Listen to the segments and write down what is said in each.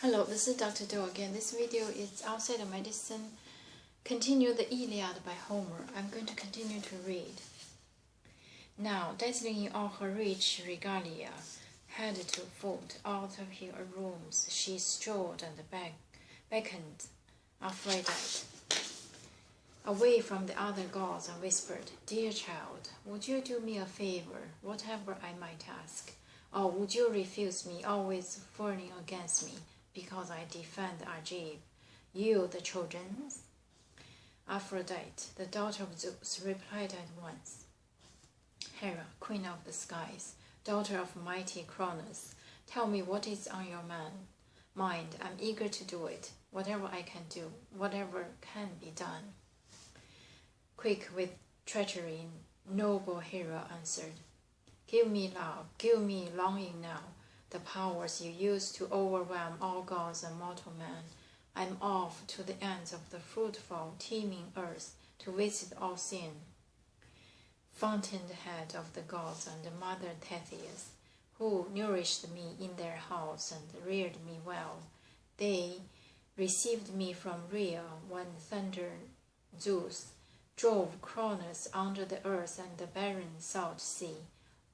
Hello, this is Dr. Do again. This video is outside of medicine. Continue the Iliad by Homer. I'm going to continue to read. Now, dazzling in all her rich regalia, head to foot, out of her rooms, she strode and beckoned Aphrodite away from the other gods and whispered, "Dear child, would you do me a favor, whatever I might ask? Or would you refuse me, always fawning against me, because I defend Ajib, you the Trojans?" Aphrodite, the daughter of Zeus, replied at once, "Hera, queen of the skies, daughter of mighty Cronus, tell me what is on your mind. I'm eager to do it, whatever I can do, whatever can be done." Quick with treachery, noble Hera answered, "Give me love, give me longing now, the powers you use to overwhelm all gods and mortal men. I'm off to the ends of the fruitful, teeming earth to visit all sin, fountainhead of the gods and Mother Thetis, who nourished me in their house and reared me well. They received me from Rhea when thunder Zeus drove Cronus under the earth and the barren salt sea.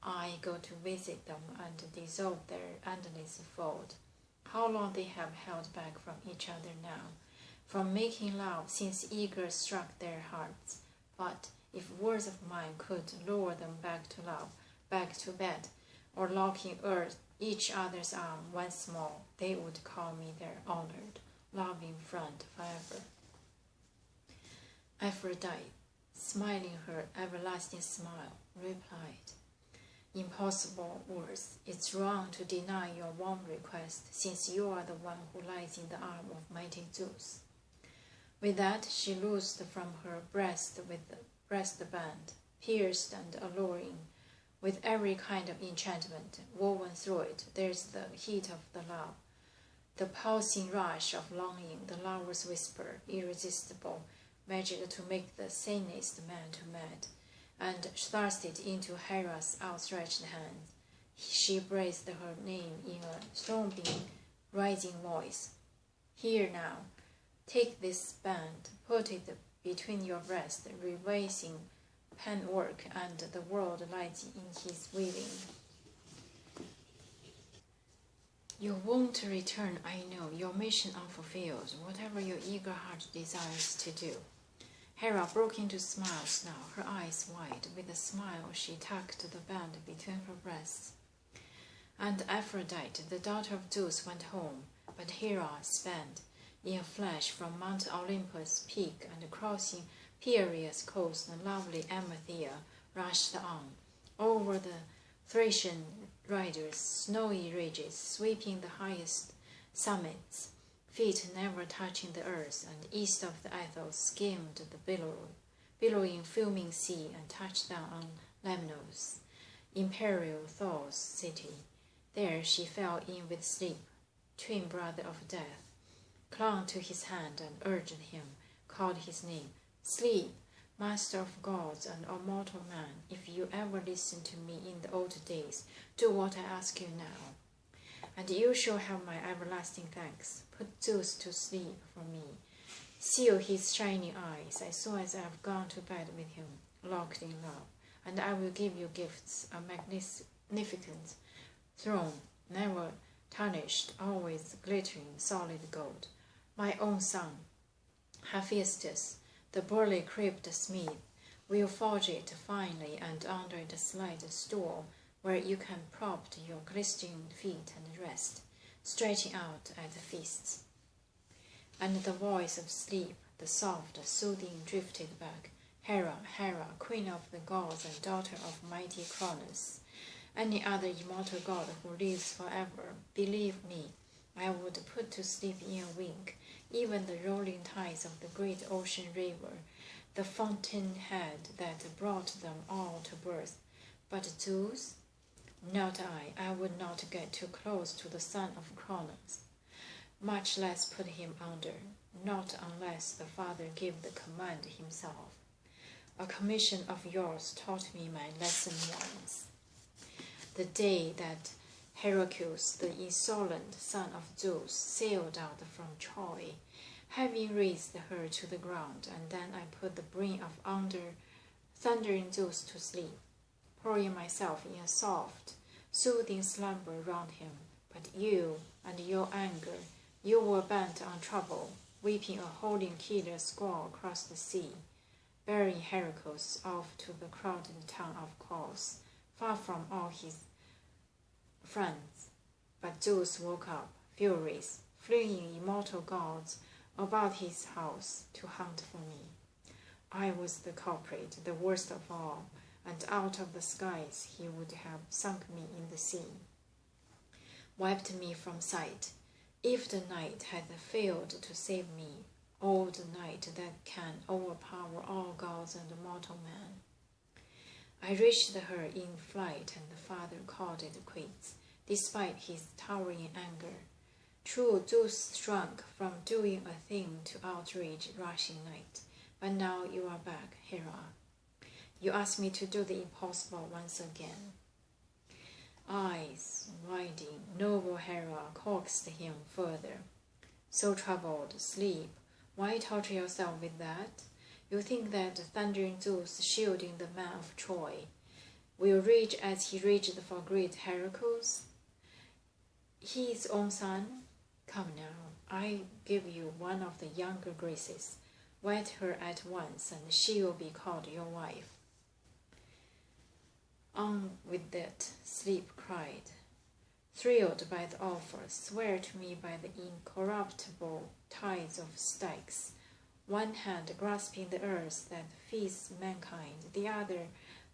I go to visit them and dissolve their endless fold. How long they have held back from each other now, from making love, since eager struck their hearts. But if words of mine could lure them back to love, back to bed, or lock in each other's arm once more, they would call me their honored, loving friend forever." Aphrodite, smiling her everlasting smile, replied, "Impossible words. It's wrong to deny your warm request, since you are the one who lies in the arm of mighty Zeus." With that, she loosed from her breast with the breastband, pierced and alluring, with every kind of enchantment woven through it. There's the heat of the love, the pulsing rush of longing, the lover's whisper, irresistible, magic to make the sanest man to mad, and thrust it into Hera's outstretched hand. She breathed her name in a throbbing, rising voice. "Here now, take this band, put it between your breasts, revising penwork, and the world lies in his weaving. You won't return, I know, your mission unfulfilled, whatever your eager heart desires to do." Hera broke into smiles now, her eyes wide. With a smile she tucked the band between her breasts. And Aphrodite, the daughter of Zeus, went home, but Hera sped in a flash from Mount Olympus' peak, and crossing Piraeus' coast, the lovely Amalthea rushed on, over the Thracian riders' snowy ridges, sweeping the highest summits, feet never touching the earth, and east of the Athos skimmed the billowing fuming sea, and touched down on Lemnos, imperial Thor's city. There she fell in with Sleep, twin brother of Death, clung to his hand and urged him, called his name. "Sleep, master of gods and immortal man, if you ever listened to me in the old days, do what I ask you now, and you shall have my everlasting thanks. Put Zeus to sleep for me. Seal his shining eyes as soon as I have gone to bed with him, locked in love, and I will give you gifts, a magnificent throne, never tarnished, always glittering solid gold. My own son, Hephaestus, the burly crypt smith, will forge it finely, and under it slide a stool where you can prop your glistening feet and rest, stretching out at the feasts." And the voice of Sleep, the soft, soothing, drifted back, "Hera, Hera, queen of the gods and daughter of mighty Cronus, any other immortal god who lives forever, believe me, I would put to sleep in a wink, even the rolling tides of the great ocean river, the fountainhead that brought them all to birth. But Zeus? Not I. I would not get too close to the son of Cronus, much less put him under, not unless the Father gave the command himself. A commission of yours taught me my lesson once. The day that Heracles, the insolent son of Zeus, sailed out from Troy, having raised her to the ground, and then I put the brain of thundering Zeus to sleep, pouring myself in a soft, soothing slumber round him. But you and your anger, you were bent on trouble, weeping a holding killer squall across the sea, bearing Heracles off to the crowded town of Cos, far from all his friends. But Zeus woke up, furious, flinging immortal gods about his house to hunt for me. I was the culprit, the worst of all, and out of the skies he would have sunk me in the sea, wiped me from sight, if the night had failed to save me, oh, the night that can overpower all gods and mortal man. I reached her in flight, and the father called it quits, despite his towering anger. True, Zeus shrunk from doing a thing to outrage rushing night, but now you are back, Hera. You asked me to do the impossible once again. Eyes widening, noble Hera coaxed him further. So troubled, sleep. Why torture yourself with that? You think that thundering Zeus, shielding the man of Troy, will rage as he raged for great Heracles, his own son? Come now, I give you one of the younger Graces. Wed her at once, and she will be called your wife. On with that, Sleep cried, thrilled by the offer. Swear to me by the incorruptible ties of Styx, one hand grasping the earth that feeds mankind, the other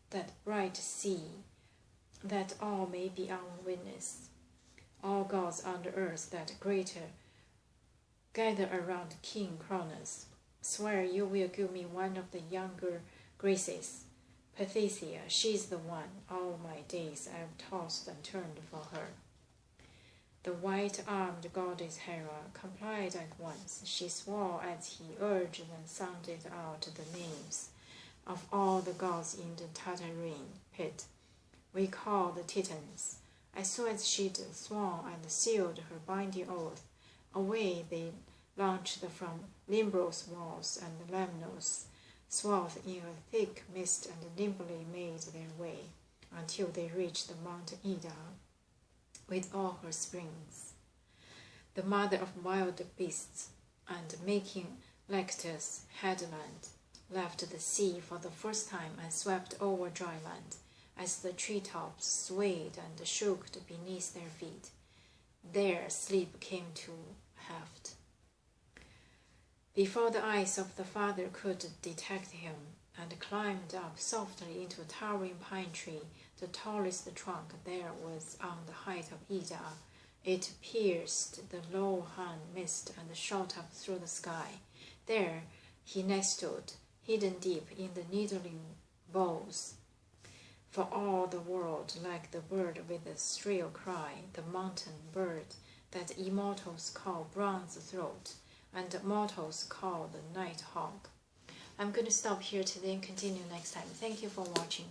that bright sea, that all may be our witness. All gods on the earth that greater gather around King Cronus. Swear you will give me one of the younger Graces. Pathesia, she's the one. All my days I have tossed and turned for her. The white-armed goddess Hera complied at once. She swore as he urged and sounded out the names of all the gods in the Tartarine pit we call the Titans. I saw as she'd sworn and sealed her binding oath. Away they launched from Limbro's walls and Lemnos, swathed in a thick mist, and nimbly made their way until they reached Mount Ida with all her springs, the mother of wild beasts, and making Lectus headland, left the sea for the first time and swept over dry land, as the treetops swayed and shook beneath their feet. There sleep came to heft. Before the eyes of the father could detect him, and climbed up softly into a towering pine tree, the tallest trunk there was on the height of Ida. It pierced the low-hung mist and shot up through the sky. There he nestled, hidden deep in the needling boughs, for all the world like the bird with a shrill cry, the mountain bird that immortals call bronze throat, and mortals call the night hawk. I'm going to stop here today and continue next time. Thank you for watching.